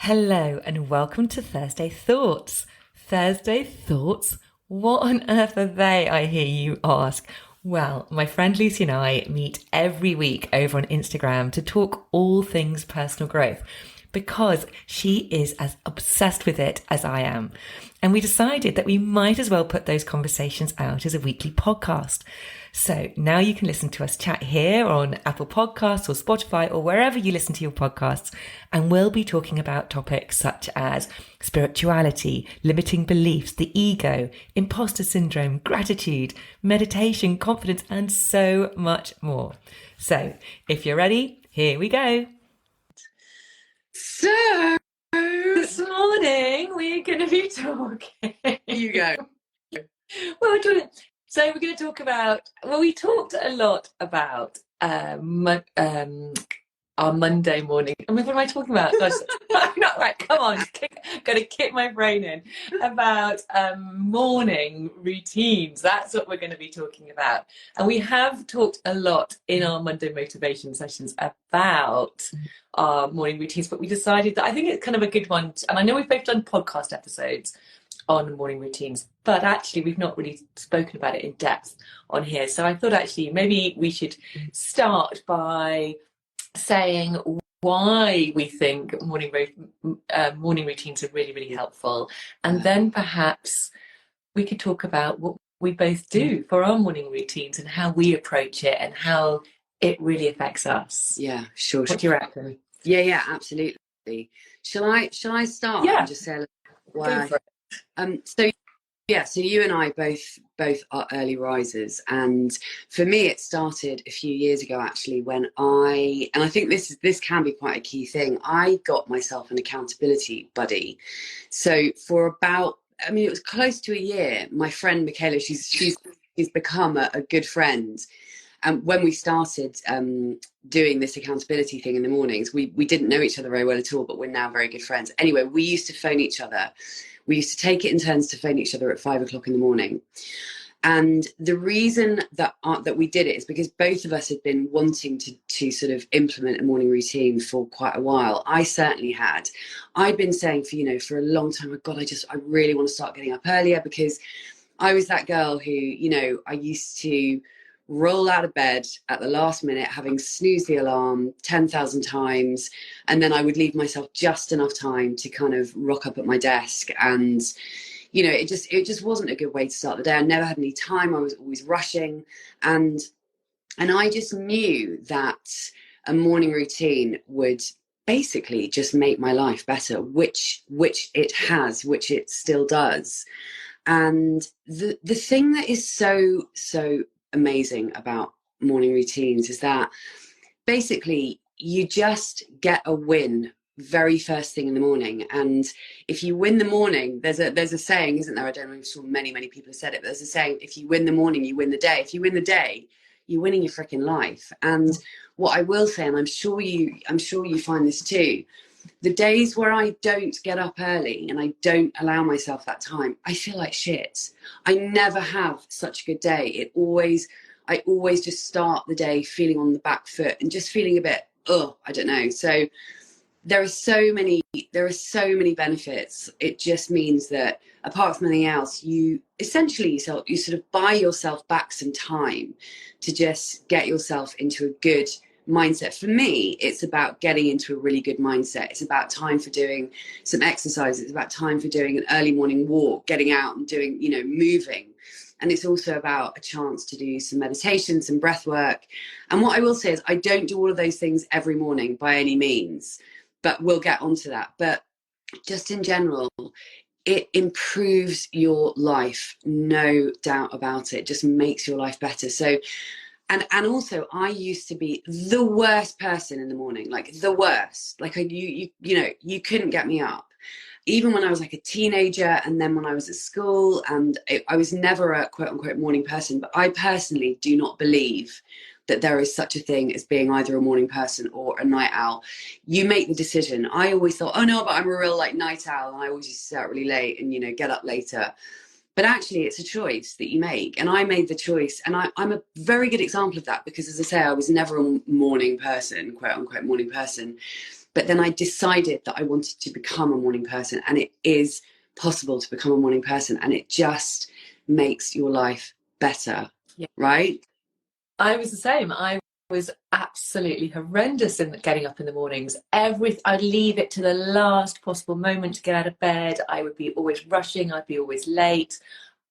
Hello and welcome to Thursday Thoughts. Thursday Thoughts? What on earth are they, I hear you ask? Well, my friend Lucy and I meet every week over on Instagram to talk all things personal growth because she is as obsessed with it as I am. And we decided that we might as well put those conversations out as a weekly podcast. So now you can listen to us chat here on Apple Podcasts or Spotify or wherever you listen to your podcasts. And we'll be talking about topics such as spirituality, limiting beliefs, the ego, imposter syndrome, gratitude, meditation, confidence, and so much more. So if you're ready, here we go. So This morning we're going to be talking. you go. Well, so we're going to talk about. Well, we talked a lot about our Monday morning. I mean, what am I talking about? Gosh, I'm not right. Come on, got to kick my brain in about morning routines. That's what we're going to be talking about. And we have talked a lot in our Monday motivation sessions about our morning routines, but we decided that I think it's kind of a good one. And I know we've both done podcast episodes on morning routines, but actually we've not really spoken about it in depth on here. So I thought actually maybe we should start by saying why we think morning routines are really, really helpful. And then perhaps we could talk about what we both do for our morning routines and how we approach it and how it really affects us. Yeah, sure. What do you reckon? Yeah, absolutely. Shall I start? Yeah. And just say Go for it. So you and I both are early risers, and for me it started a few years ago actually when I think this can be quite a key thing. I got myself an accountability buddy. So for about, it was close to a year, my friend Michaela, she's become a good friend. And when we started doing this accountability thing in the mornings, we didn't know each other very well at all, but we're now very good friends. Anyway, we used to phone each other. We used to take it in turns to phone each other at 5 o'clock in the morning. And the reason that we did it is because both of us had been wanting to sort of implement a morning routine for quite a while. I certainly had. I'd been saying for a long time, oh God, I really want to start getting up earlier, because I was that girl who, I used to roll out of bed at the last minute, having snoozed the alarm 10,000 times, and then I would leave myself just enough time to kind of rock up at my desk. And it just wasn't a good way to start the day. I never had any time. I was always rushing, and I just knew that a morning routine would basically just make my life better, which it still does. And the thing that is so amazing about morning routines is that basically you just get a win very first thing in the morning. And if you win the morning, there's a saying, isn't there? I don't know, I'm sure many people have said it, but there's a saying: if you win the morning, you win the day. If you win the day, you're winning your freaking life. And what I will say, and I'm sure you find this too, the days where I don't get up early and I don't allow myself that time, I feel like shit. I never have such a good day. I always just start the day feeling on the back foot and just feeling a bit, I don't know. So there are so many benefits. It just means that apart from anything else, you essentially sort of buy yourself back some time to just get yourself into a good mindset. For me, it's about getting into a really good mindset. It's about time for doing some exercise. It's about time for doing an early morning walk, getting out and doing, moving. And it's also about a chance to do some meditation, some breath work. And what I will say is I don't do all of those things every morning by any means, but we'll get onto that. But just in general, it improves your life, no doubt about it. It just makes your life better. So and also, I used to be the worst person in the morning, like the worst. Like you couldn't get me up, even when I was like a teenager, and then when I was at school. And I was never a quote unquote morning person. But I personally do not believe that there is such a thing as being either a morning person or a night owl. You make the decision. I always thought, oh no, but I'm a real night owl, and I always used to stay out really late and get up later. But actually, it's a choice that you make. And I made the choice. And I'm a very good example of that because, as I say, I was never a morning person, quote unquote morning person. But then I decided that I wanted to become a morning person, and it is possible to become a morning person, and it just makes your life better, Yeah. right? I was the same. I was absolutely horrendous in getting up in the mornings. I'd leave it to the last possible moment to get out of bed. I would be always rushing. I'd be always late.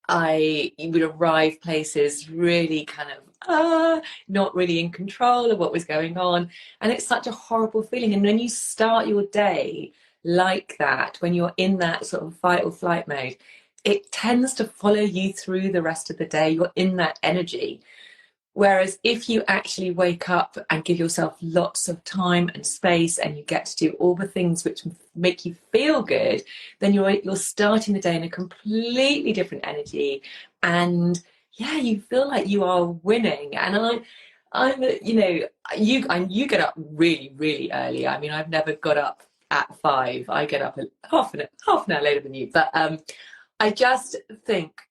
I would arrive places really kind of not really in control of what was going on. And it's such a horrible feeling. And when you start your day like that, when you're in that sort of fight or flight mode, it tends to follow you through the rest of the day. You're in that energy. Whereas if you actually wake up and give yourself lots of time and space, and you get to do all the things which make you feel good, then you're starting the day in a completely different energy, and yeah, you feel like you are winning. And I'm you get up really really early. I mean, I've never got up at 5. I get up half an hour later than you, but I just think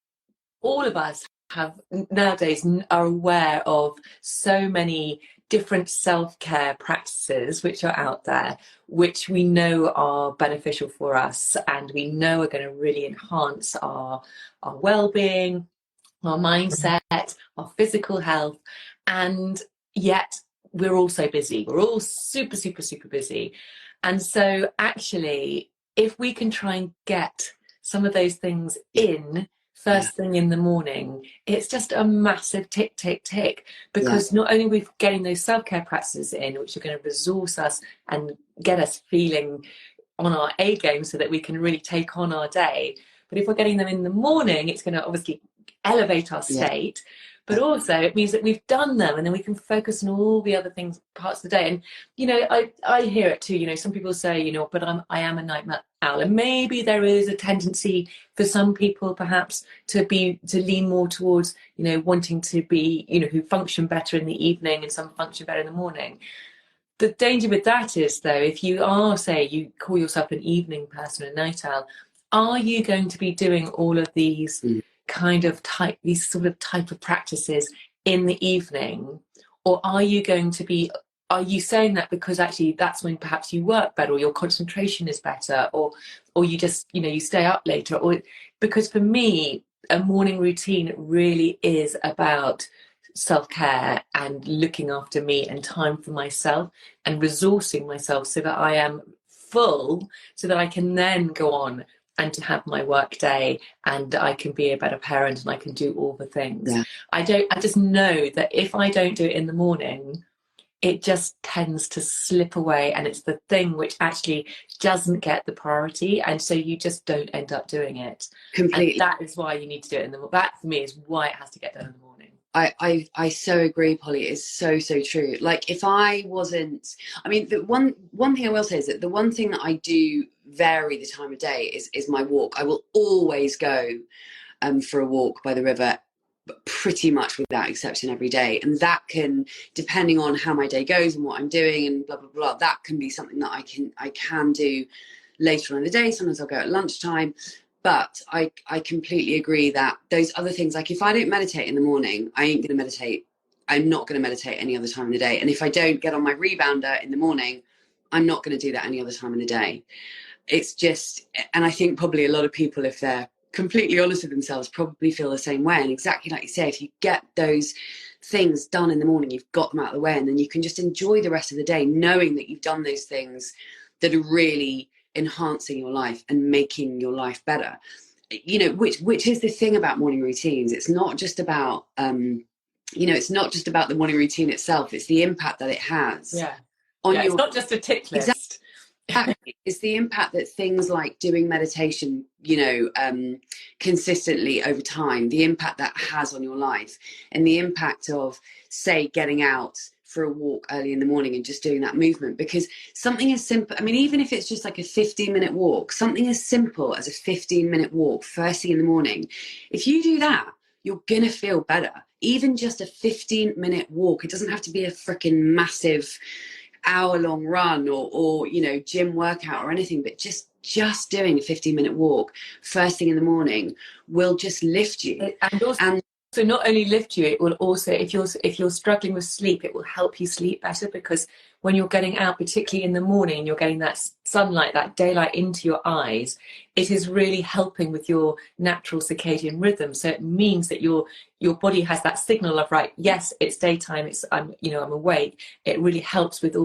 all of us have nowadays are aware of so many different self-care practices which are out there, which we know are beneficial for us, and we know are going to really enhance our well-being, our mindset, our physical health. And yet we're all so busy. We're all super super super busy. And so actually, if we can try and get some of those things in first thing in the morning, it's just a massive tick, tick, tick. Because not only are we getting those self-care practices in, which are going to resource us and get us feeling on our A game so that we can really take on our day, but if we're getting them in the morning, it's going to obviously elevate our state. But also it means that we've done them, and then we can focus on all the other things, parts of the day. And I hear it too, some people say, but I am a night owl, and maybe there is a tendency for some people perhaps to lean more towards wanting to be, who function better in the evening and some function better in the morning. The danger with that is, though, if you are, say, you call yourself an evening person, a night owl, are you going to be doing all of these these sort of type of practices in the evening? Or are you saying that because actually that's when perhaps you work better, or your concentration is better, or you just, you stay up later? Or because for me, a morning routine really is about self-care and looking after me and time for myself and resourcing myself so that I am full, so that I can then go on and to have my work day, and I can be a better parent, and I can do all the things. I just know that if I don't do it in the morning, it just tends to slip away, and it's the thing which actually doesn't get the priority, and so you just don't end up doing it completely. And that is why you need to do it in the morning. That for me is why it has to get done in the morning. I so agree, Polly. It's so true. Like, if I wasn't, I mean, the one thing I will say is that the one thing that I do vary the time of day is my walk. I will always go for a walk by the river, pretty much without exception, every day. And that can, depending on how my day goes and what I'm doing and blah blah blah, that can be something that I can do later on in the day. Sometimes I'll go at lunchtime. But I completely agree that those other things, like if I don't meditate in the morning, I ain't going to meditate. I'm not going to meditate any other time in the day. And if I don't get on my rebounder in the morning, I'm not going to do that any other time in the day. It's just, and I think probably a lot of people, if they're completely honest with themselves, probably feel the same way. And exactly like you say, if you get those things done in the morning, you've got them out of the way, and then you can just enjoy the rest of the day knowing that you've done those things that are really enhancing your life and making your life better, which is the thing about morning routines. It's not just about it's not just about the morning routine itself, it's the impact that it has on it's not just a tick list. Exactly. It's the impact that things like doing meditation consistently over time, the impact that has on your life, and the impact of, say, getting out for a walk early in the morning and just doing that movement. Because something as simple, I mean, even if it's just like a 15-minute walk, something as simple as a 15-minute walk first thing in the morning, if you do that, you're gonna feel better. Even just a 15-minute walk, it doesn't have to be a freaking massive hour-long run or gym workout or anything, but just doing a 15-minute walk first thing in the morning will just lift you. So not only lift you, it will also, if you're struggling with sleep, it will help you sleep better, because when you're getting out, particularly in the morning, and you're getting that sunlight, that daylight into your eyes, it is really helping with your natural circadian rhythm. So it means that your body has that signal of, right, yes, it's daytime, I'm awake. It really helps with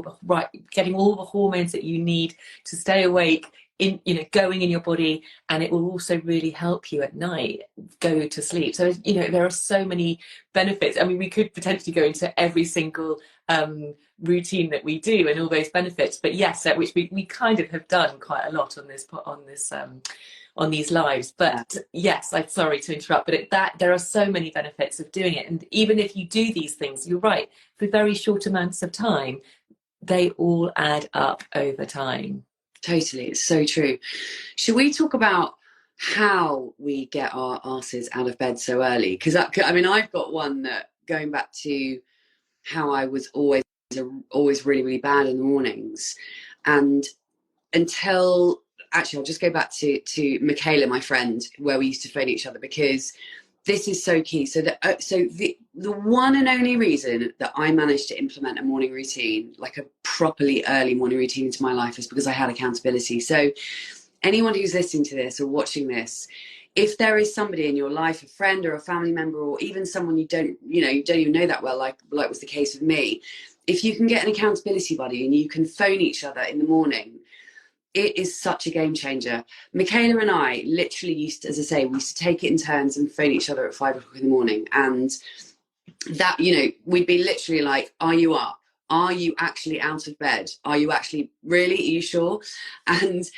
getting all the hormones that you need to stay awake, going in your body, and it will also really help you at night go to sleep. So there are so many benefits. I mean, we could potentially go into every single routine that we do and all those benefits, but yes, which we kind of have done quite a lot on these lives. But yes, I'm sorry to interrupt, but there are so many benefits of doing it. And even if you do these things, you're right, for very short amounts of time, they all add up over time. Totally, it's so true. Should we talk about how we get our asses out of bed so early? Because I've got one that, going back to how I was always really, really bad in the mornings, and until actually, I'll just go back to Michaela, my friend, where we used to phone each other, because this is so key. So the one and only reason that I managed to implement a morning routine, like a properly early morning routine into my life, is because I had accountability. So anyone who's listening to this or watching this, if there is somebody in your life, a friend or a family member, or even someone you don't even know that well, like was the case with me, if you can get an accountability buddy and you can phone each other in the morning, it is such a game changer. Michaela and I literally used to, as I say, we used to take it in turns and phone each other at 5 o'clock in the morning. And that, we'd be literally like, are you up? Are you actually out of bed? Are you actually, really? Are you sure? And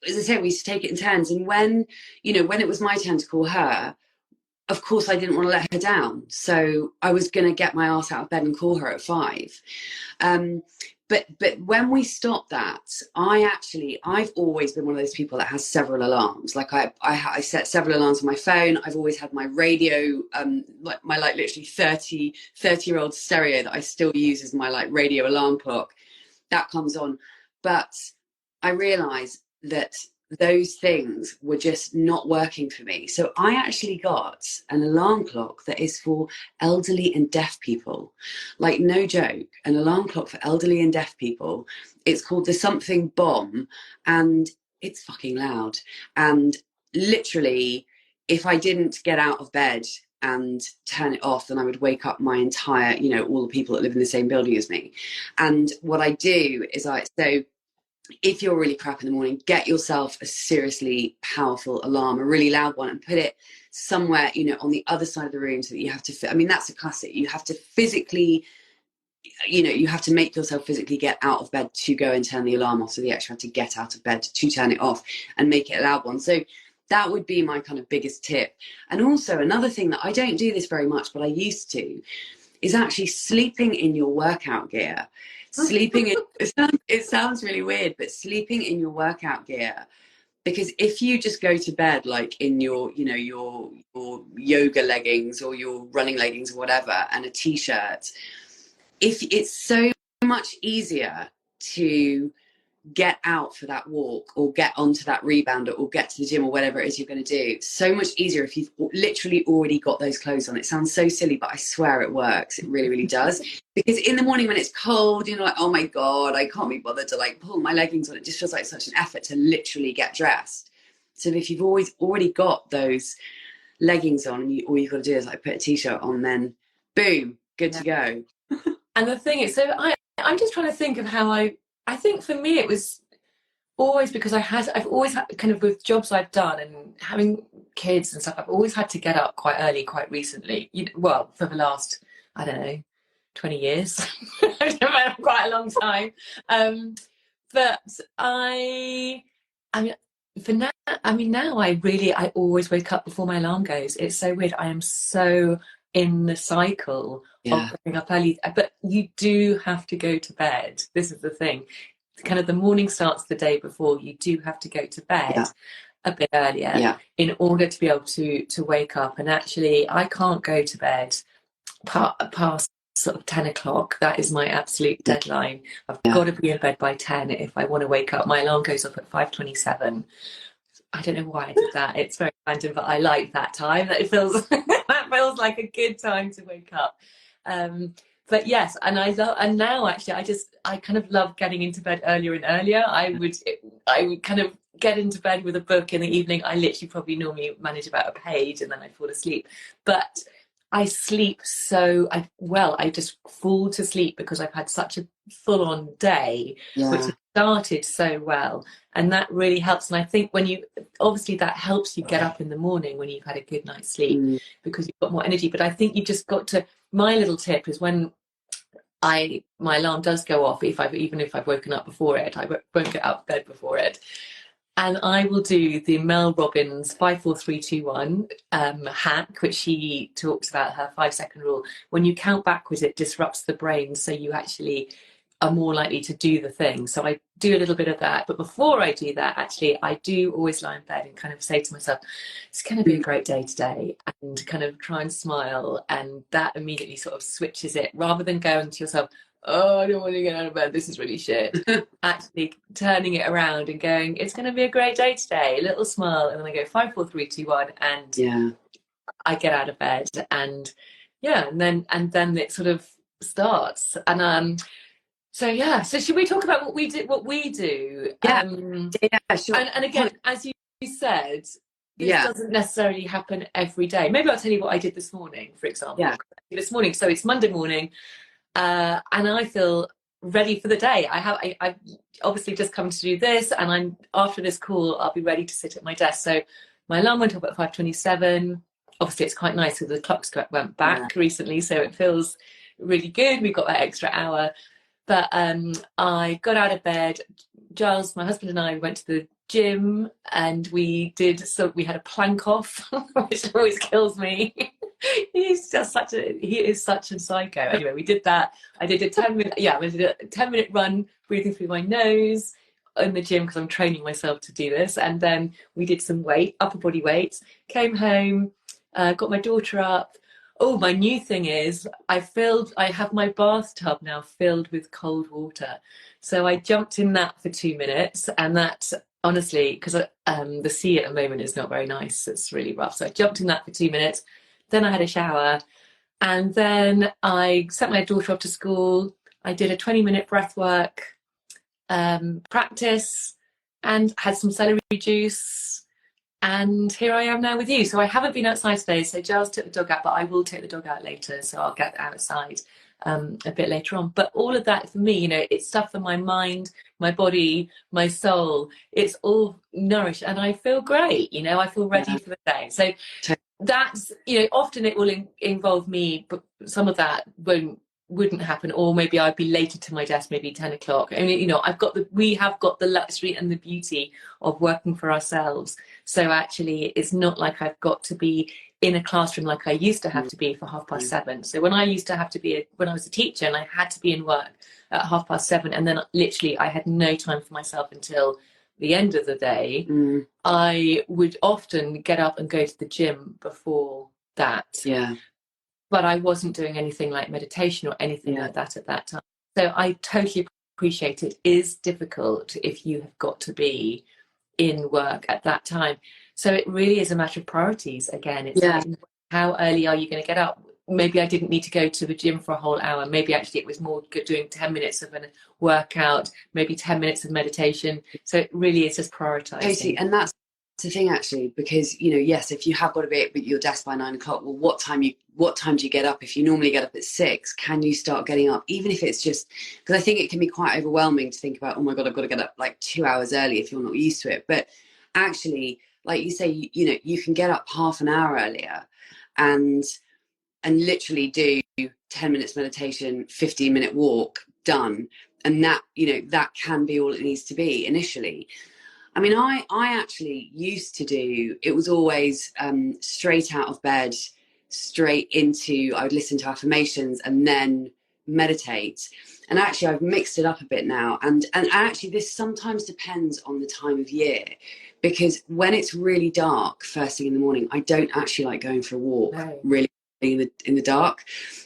as I say, we used to take it in turns. And when it was my turn to call her, of course, I didn't want to let her down. So I was going to get my ass out of bed and call her at 5. But when we stopped that, I've always been one of those people that has several alarms. Like I set several alarms on my phone. I've always had my radio, my literally 30-year-old stereo that I still use as my radio alarm clock. That comes on. But I realized that those things were just not working for me. So I actually got an alarm clock that is for elderly and deaf people. Like, no joke, an alarm clock for elderly and deaf people. It's called the Something Bomb, and it's fucking loud. And literally, if I didn't get out of bed and turn it off, then I would wake up my entire, all the people that live in the same building as me. And what I do is if you're really crap in the morning, get yourself a seriously powerful alarm, a really loud one, and put it somewhere, on the other side of the room, so that you have to, that's a classic. You have to physically, you have to make yourself physically get out of bed to go and turn the alarm off. So you actually have to get out of bed to turn it off and make it a loud one. So that would be my kind of biggest tip. And also another thing that I don't do this very much, but I used to, is actually sleeping in your workout gear. Sleeping in, it sounds really weird, but sleeping in your workout gear, because if you just go to bed like in your yoga leggings or your running leggings or whatever, and a t-shirt, if it's so much easier to get out for that walk or get onto that rebounder or get to the gym or whatever it is you're going to do, so much easier if you've literally already got those clothes on. It sounds so silly, but I swear it works. It really, really does. Because in the morning when it's cold, like, oh my God, I can't be bothered to pull my leggings on. It just feels like such an effort to literally get dressed. So if you've already got those leggings on, and all you've got to do is put a t-shirt on, then boom, good to go. And the thing is, so I'm just trying to think of how I think for me it was always because I've always had, kind of with jobs I've done and having kids and stuff, I've always had to get up quite early, quite recently. For the last, I don't know, 20 years, quite a long time. But now I always wake up before my alarm goes. It's so weird. I am so in the cycle of getting up early, but you do have to go to bed. This is the thing. Kind of the morning starts the day before. You do have to go to bed a bit earlier in order to be able to wake up. And actually, I can't go to bed past sort of 10 o'clock. That is my absolute deadline. I've got to be in bed by 10 if I want to wake up. My alarm goes off at 5:27. I don't know why I did that. It's very random, but I like that time. That feels like a good time to wake up. but yes, and I love, and now actually I kind of love getting into bed earlier and earlier. I would kind of get into bed with a book in the evening. I literally probably normally manage about a page and then I fall asleep. But I sleep well. I just fall to sleep because I've had such a full-on day, which has started so well, and that really helps. And I think obviously that helps you get up in the morning when you've had a good night's sleep, because you've got more energy. But I think you've just got to. My little tip is when my alarm does go off, even if I've woken up before it, I won't get out of bed before it. And I will do the Mel Robbins 5-4-3-2-1 hack, which she talks about, her 5-second rule. When you count backwards, it disrupts the brain, so you actually are more likely to do the thing. So I do a little bit of that. But before I do that, actually, I do always lie in bed and kind of say to myself, it's going to be a great day today, and kind of try and smile. And that immediately sort of switches it, rather than going to yourself, oh, I don't want to get out of bed, this is really shit. Actually turning it around and going, it's going to be a great day today, a little smile, and then I go 5-4-3-2-1, and I get out of bed, and then it sort of starts. And so should we talk about what we do? Sure. And again, as you said, this doesn't necessarily happen every day. Maybe I'll tell you what I did this morning, for example. This morning, so it's Monday morning, and I feel ready for the day. I've obviously just come to do this, and after this call, I'll be ready to sit at my desk. So my alarm went up at 5:27. Obviously, it's quite nice because the clocks went back recently, so it feels really good. We've got that extra hour. But I got out of bed. Giles, my husband, and I went to the gym, and we had a plank off, which always kills me. He is such a psycho. Anyway, we did that. I did a 10-minute run, breathing through my nose in the gym, because I'm training myself to do this. And then we did some upper body weights, came home, got my daughter up. Oh, my new thing is I have my bathtub now filled with cold water. So I jumped in that for 2 minutes, and that, honestly, because the sea at the moment is not very nice. It's really rough. So I jumped in that for 2 minutes. Then I had a shower, and then I sent my daughter off to school. I did a 20-minute breath work practice, and had some celery juice. And here I am now with you. So I haven't been outside today. So Giles took the dog out, but I will take the dog out later. So I'll get outside a bit later on. But all of that for me, it's stuff for my mind, my body, my soul. It's all nourished, and I feel great. I feel ready for the day. So that's, often it will involve me, but some of that wouldn't happen, or maybe I'd be later to my desk, maybe 10 o'clock. I mean, we have got the luxury and the beauty of working for ourselves. So actually, it's not like I've got to be in a classroom like I used to have to be for 7:30. So when I used to have to be, when I was a teacher, and I had to be in work at 7:30, and then literally I had no time for myself until the end of the day, I would often get up and go to the gym before that. But I wasn't doing anything like meditation or anything like that at that time. So I totally appreciate it is difficult if you have got to be in work at that time. So it really is a matter of priorities. Again, it's like, how early are you going to get up? Maybe I didn't need to go to the gym for a whole hour. Maybe actually it was more good doing 10 minutes of a workout, maybe 10 minutes of meditation. So it really is just prioritizing. Totally. And that's the thing, actually, because yes, if you have got to be at your desk by 9 o'clock, well, what time do you get up? If you normally get up at 6, can you start getting up, even if it's just, because I think it can be quite overwhelming to think about, oh my god, I've got to get up like 2 hours early if you're not used to it. But actually, like you say, you can get up half an hour earlier and literally do 10 minutes meditation, 15-minute walk, done. And that that can be all it needs to be initially. I mean, I actually used to do, it was always straight out of bed, straight into, I would listen to affirmations and then meditate. And actually I've mixed it up a bit now. And actually this sometimes depends on the time of year, because when it's really dark first thing in the morning, I don't actually like going for a walk really in the dark,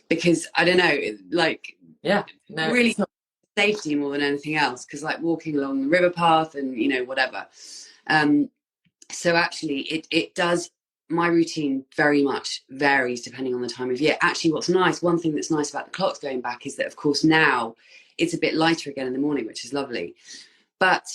because I don't know, like, really safety more than anything else, because like walking along the river path and whatever, so actually it does my routine very much varies depending on the time of year. Actually, what's nice, one thing that's nice about the clocks going back is that, of course, now it's a bit lighter again in the morning, which is lovely. But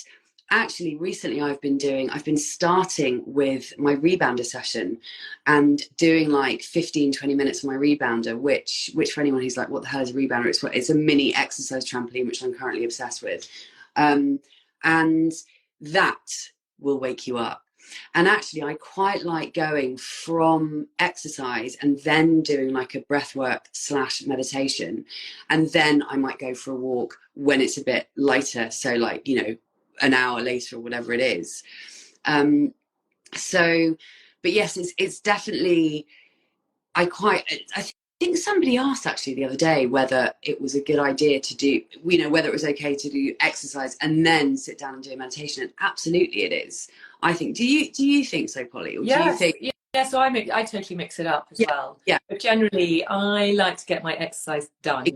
actually, recently I've been starting with my rebounder session and doing like 15-20 minutes of my rebounder, which for anyone who's like, what the hell is a rebounder? It's a mini exercise trampoline, which I'm currently obsessed with. And that will wake you up. And actually, I quite like going from exercise and then doing like a breathwork / meditation. And then I might go for a walk when it's a bit lighter. So like, you know, an hour later or whatever it is. But yes, it's definitely, I think somebody asked actually the other day whether it was a good idea to do, you know, whether it was okay to do exercise and then sit down and do a meditation. And absolutely it is. I think. Do you think so, Polly? Or Yes, do you think? yeah. So I totally mix it up as well. Yeah. But generally, I like to get my exercise done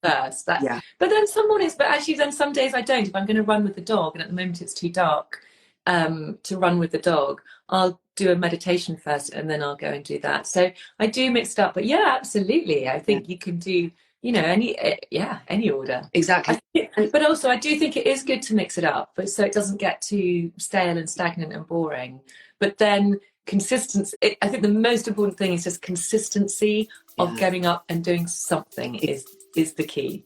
first. Yeah. But then some mornings, but actually, then some days I don't. If I'm going to run with the dog, and at the moment it's too dark to run with the dog, I'll do a meditation first, and then I'll go and do that. So I do mix it up. But yeah, absolutely. I think you can do, you know, any order. Exactly. But also, I do think it is good to mix it up, but so it doesn't get too stale and stagnant and boring. But then consistency, I think the most important thing is just consistency of getting up and doing something is the key.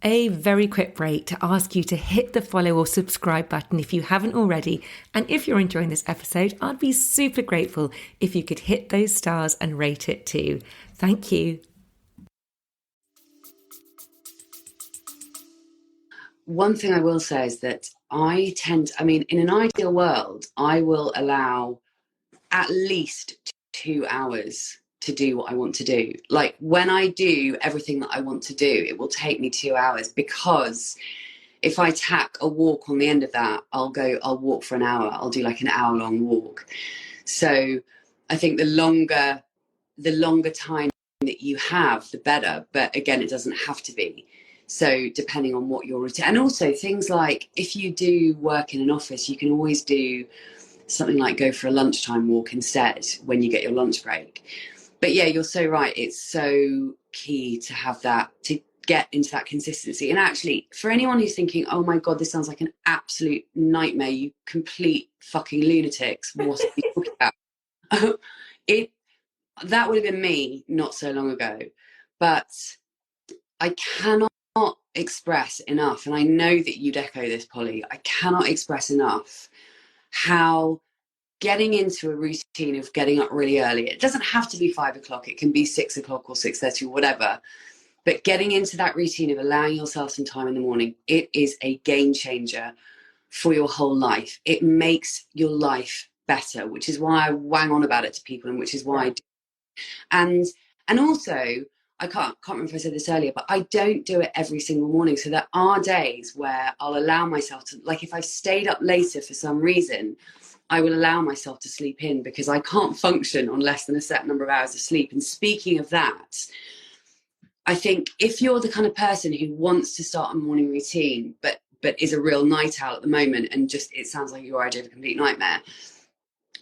A very quick break to ask you to hit the follow or subscribe button if you haven't already. And if you're enjoying this episode, I'd be super grateful if you could hit those stars and rate it too. Thank you. One thing I will say is that in an ideal world, I will allow at least 2 hours to do what I want to do. Like when I do everything that I want to do, it will take me 2 hours, because if I tack a walk on the end of that, I'll walk for an hour. I'll do like an hour-long walk. So I think the longer time that you have, the better. But again, it doesn't have to be. So depending on what your routine, and also things like if you do work in an office, you can always do something like go for a lunchtime walk instead when you get your lunch break. But yeah, you're so right. It's so key to have that, to get into that consistency. And actually, for anyone who's thinking, oh my God, this sounds like an absolute nightmare, you complete fucking lunatics, what are you talking about? That would have been me not so long ago. But I cannot express enough, and I know that you'd echo this, Polly, I cannot express enough how getting into a routine of getting up really early, it doesn't have to be 5 o'clock, it can be 6 o'clock or 6:30 or whatever, but getting into that routine of allowing yourself some time in the morning, it is a game changer for your whole life. It makes your life better, which is why I wang on about it to people, and which is why I do. And also, I can't remember if I said this earlier, but I don't do it every single morning. So there are days where I'll allow myself to, like if I've stayed up later for some reason, I will allow myself to sleep in, because I can't function on less than a certain number of hours of sleep. And speaking of that, I think if you're the kind of person who wants to start a morning routine, but is a real night owl at the moment, and just, it sounds like your idea of a complete nightmare,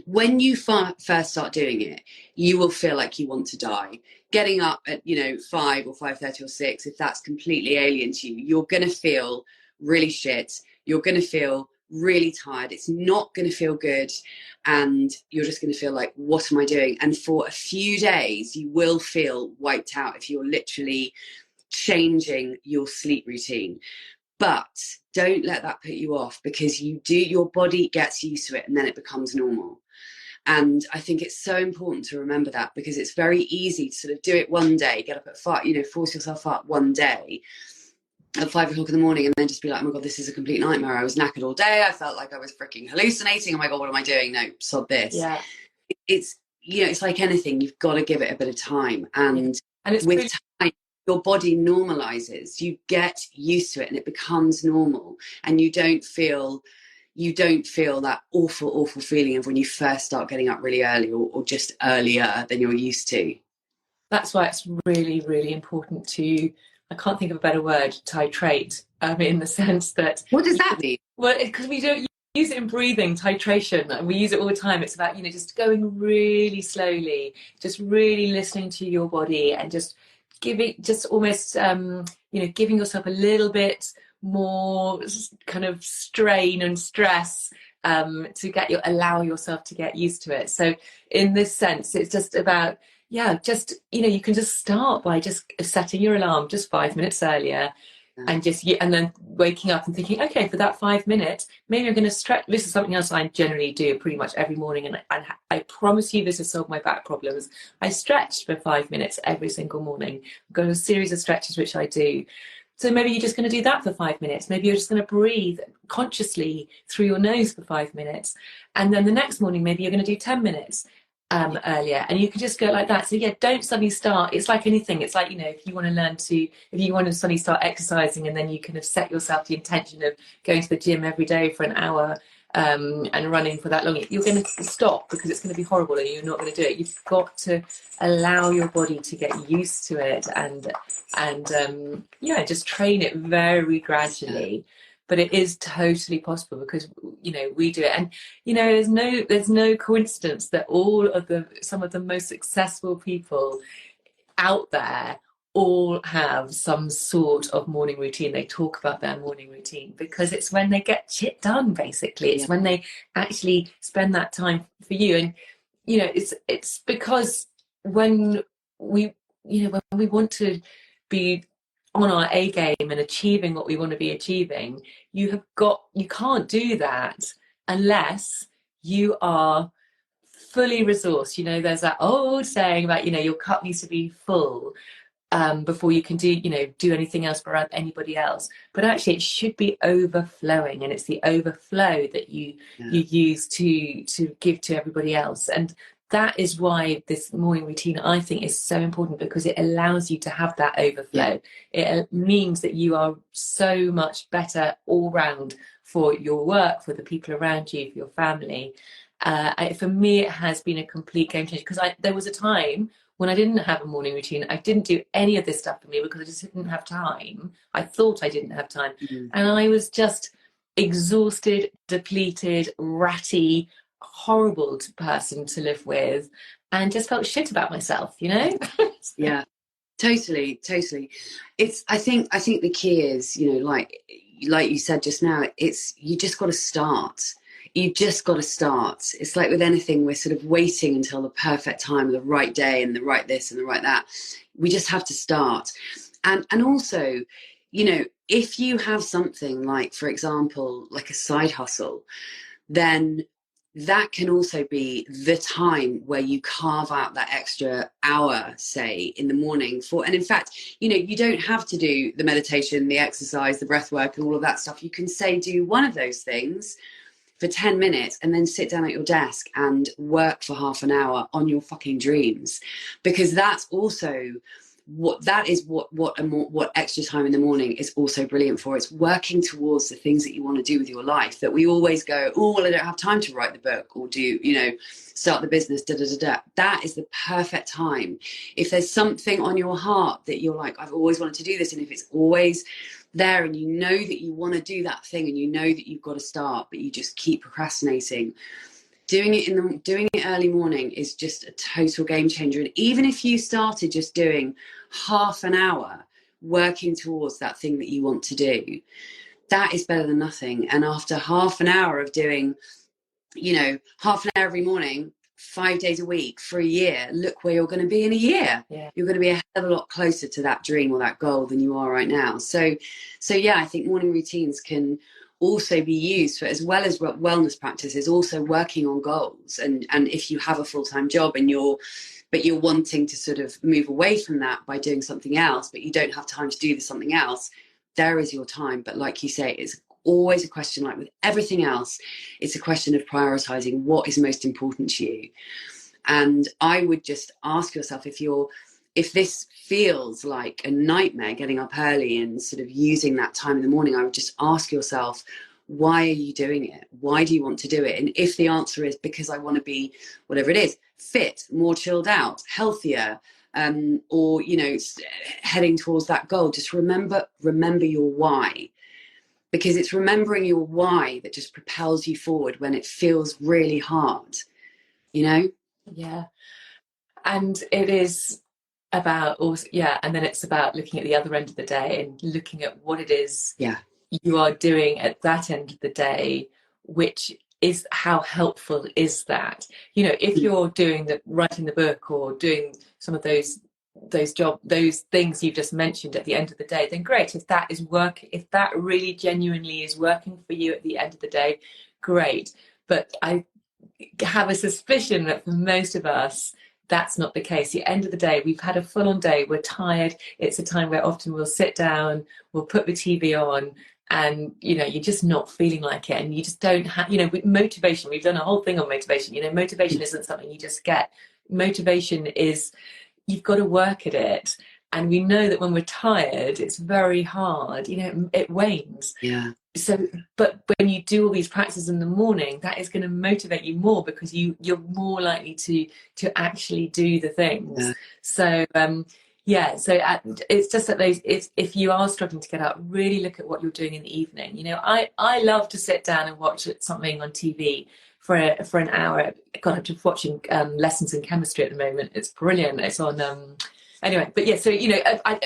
when you first start doing it, you will feel like you want to die. Getting up at 5 or 5:30 or 6, if that's completely alien to you, you're going to feel really shit. You're going to feel really tired. It's not going to feel good, and you're just going to feel like, what am I doing? And for a few days you will feel wiped out if you're literally changing your sleep routine. But don't let that put you off, because your body gets used to it and then it becomes normal. And I think it's so important to remember that, because it's very easy to sort of do it one day, get up at 5, force yourself up one day at 5 o'clock in the morning, and then just be like, oh my God, this is a complete nightmare. I was knackered all day. I felt like I was freaking hallucinating. Oh my God, what am I doing? No, sod this. Yeah. It's like anything, you've got to give it a bit of time. And it's with time, your body normalizes. You get used to it and it becomes normal. And you don't feel that awful feeling of when you first start getting up really early, or just earlier than you're used to. That's why it's really, really important to, I can't think of a better word, titrate, in the sense that... What does that mean? Well, because we don't use it in breathing, titration, and we use it all the time. It's about, just going really slowly, just really listening to your body and just giving, just almost, giving yourself a little bit more kind of strain and stress to allow yourself to get used to it. So in this sense, it's just about, yeah, just, you can just start by just setting your alarm just 5 minutes earlier and then waking up and thinking, okay, for that 5 minutes, maybe I'm going to stretch. This is something else I generally do pretty much every morning, and I promise you this has solved my back problems. I stretch for 5 minutes every single morning. I've got a series of stretches which I do. So maybe you're just going to do that for 5 minutes. Maybe you're just going to breathe consciously through your nose for 5 minutes. And then the next morning, maybe you're going to do 10 minutes earlier, and you can just go like that. So yeah, don't suddenly start. It's like anything. It's like, if you want to suddenly start exercising, and then you kind of set yourself the intention of going to the gym every day for an hour and running for that long, you're going to stop because it's going to be horrible and you're not going to do it. You've got to allow your body to get used to it and just train it very gradually. But it is totally possible because we do it, and there's no coincidence that some of the most successful people out there all have some sort of morning routine. They talk about their morning routine because it's when they get shit done, basically. It's when they actually spend that time for you. And it's because when we want to be on our A game and achieving what we want to be achieving, you can't do that unless you are fully resourced. There's that old saying about, your cup needs to be full before you can do anything else for anybody else. But actually it should be overflowing, and it's the overflow that you use to give to everybody else. And that is why this morning routine, I think, is so important, because it allows you to have that overflow. It means that you are so much better all round for your work, for the people around you, for your family. For me, it has been a complete game changer, because there was a time when I didn't have a morning routine. I didn't do any of this stuff for me because I just didn't have time. I thought I didn't have time. And I was just exhausted, depleted, ratty, horrible person to live with, and just felt shit about myself. Yeah, totally. I think the key is, like you said just now, you just got to start. You've just got to start. It's like with anything, we're sort of waiting until the perfect time, the right day and the right this and the right that. We just have to start. And also, if you have something like, for example, like a side hustle, then that can also be the time where you carve out that extra hour, say, in the morning and in fact, you don't have to do the meditation, the exercise, the breath work and all of that stuff. You can do one of those things for 10 minutes and then sit down at your desk and work for half an hour on your fucking dreams, because that's also what extra time in the morning is also brilliant for. It's working towards the things that you want to do with your life, that we always go, oh, well, I don't have time to write the book or do, start the business, That is the perfect time. If there's something on your heart that you're like, I've always wanted to do this, and if it's always there and you know that you want to do that thing and you know that you've got to start, but you just keep procrastinating, doing it early morning is just a total game changer. And even if you started just doing half an hour working towards that thing that you want to do, that is better than nothing. And after half an hour of doing, half an hour every morning, 5 days a week for a year, look where you're going to be in a year. You're going to be a hell of a lot closer to that dream or that goal than you are right now. So yeah, I think morning routines can also be used for, as well as wellness practices, also working on goals. And if you have a full-time job and you're wanting to sort of move away from that by doing something else, but you don't have time to do something else, there is your time. But like you say, it's always a question, like with everything else, it's a question of prioritizing what is most important to you. And I would just ask yourself, if this feels like a nightmare, getting up early and sort of using that time in the morning, I would just ask yourself, why are you doing it? Why do you want to do it? And if the answer is because I want to be, whatever it is, fit, more chilled out, healthier, or, heading towards that goal, just remember your why. because it's remembering your why that just propels you forward when it feels really hard, you know? Yeah. And it is about also, yeah, and then it's about looking at the other end of the day and looking at what it is you are doing at that end of the day, which is how helpful is that? You know, if you're doing writing the book or doing some of those things you've just mentioned at the end of the day, then great. If that is if that really genuinely is working for you at the end of the day, great. But I have a suspicion that for most of us, that's not the case. The end of the day, we've had a full-on day, we're tired. It's a time where often we'll sit down, we'll put the TV on, and you know, you're just not feeling like it, and you just don't have, you know, with motivation, we've done a whole thing on motivation. You know, motivation isn't something you just get. Motivation is, you've got to work at it. And we know that when we're tired, it's very hard, you know, it wanes. Yeah. So, but when you do all these practices in the morning, that is going to motivate you more, because you're more likely to actually do the things. Yeah. So it's just that if you are struggling to get up, really look at what you're doing in the evening. You know, I love to sit down and watch something on TV for an hour. God, I'm just watching Lessons in Chemistry at the moment. It's brilliant. It's on anyway, but yeah, so you know,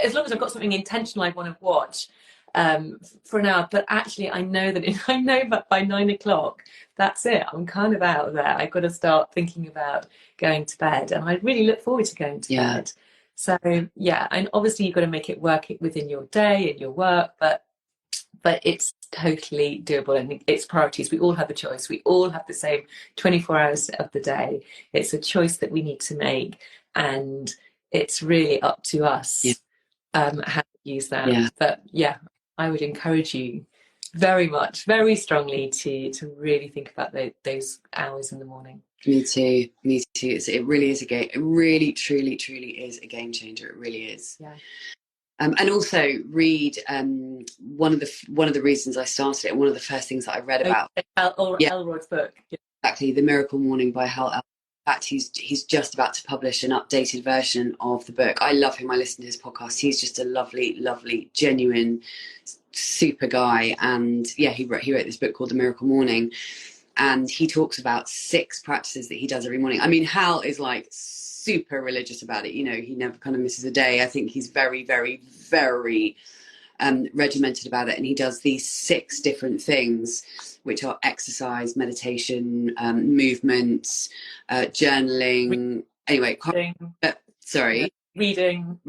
as long as I've got something intentional I want to watch for an hour, but actually I know that by 9 o'clock, that's it. I'm kind of out of there. I've got to start thinking about going to bed, and I really look forward to going to bed. So yeah, and obviously you've got to make it work within your day and your work, but it's totally doable, and it's priorities. We all have a choice. We all have the same 24 hours of the day. It's a choice that we need to make, and it's really up to us how to use that. But yeah, I would encourage you very strongly to really think about those hours in the morning. Me too. It really is it really truly is a game changer. It really is. Yeah. And also read one of the reasons I started it, and one of the first things that I read about Elrod's book. Exactly, The Miracle Morning by Hal Elrod. In fact, he's just about to publish an updated version of the book. I love him. I listen to his podcast. He's just a lovely, genuine, super guy. And yeah, he wrote this book called The Miracle Morning, and he talks about 6 practices that he does every morning. I mean, Hal is like super religious about it. You know, he never kind of misses a day. I think he's very regimented about it, and he does these 6 different things, which are exercise, meditation, movement, journaling. Anyway, reading.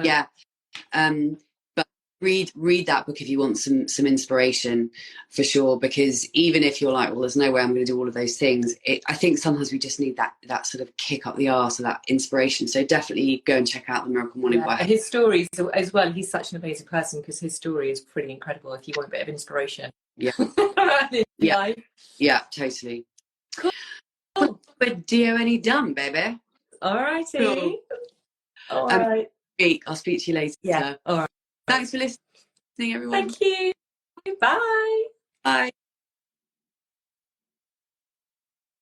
Yeah. But read that book if you want some inspiration, for sure. Because even if you're like, well, there's no way I'm going to do all of those things, I think sometimes we just need that sort of kick up the arse, or that inspiration. So definitely go and check out The Miracle Morning by his stories as well. He's such an amazing person, because his story is pretty incredible if you want a bit of inspiration. Yeah. Yeah, totally. Cool. But DONE done, baby. All righty. Cool. All right. I'll speak to you later. Yeah. All right. Thanks for listening, everyone. Thank you. Bye. Bye.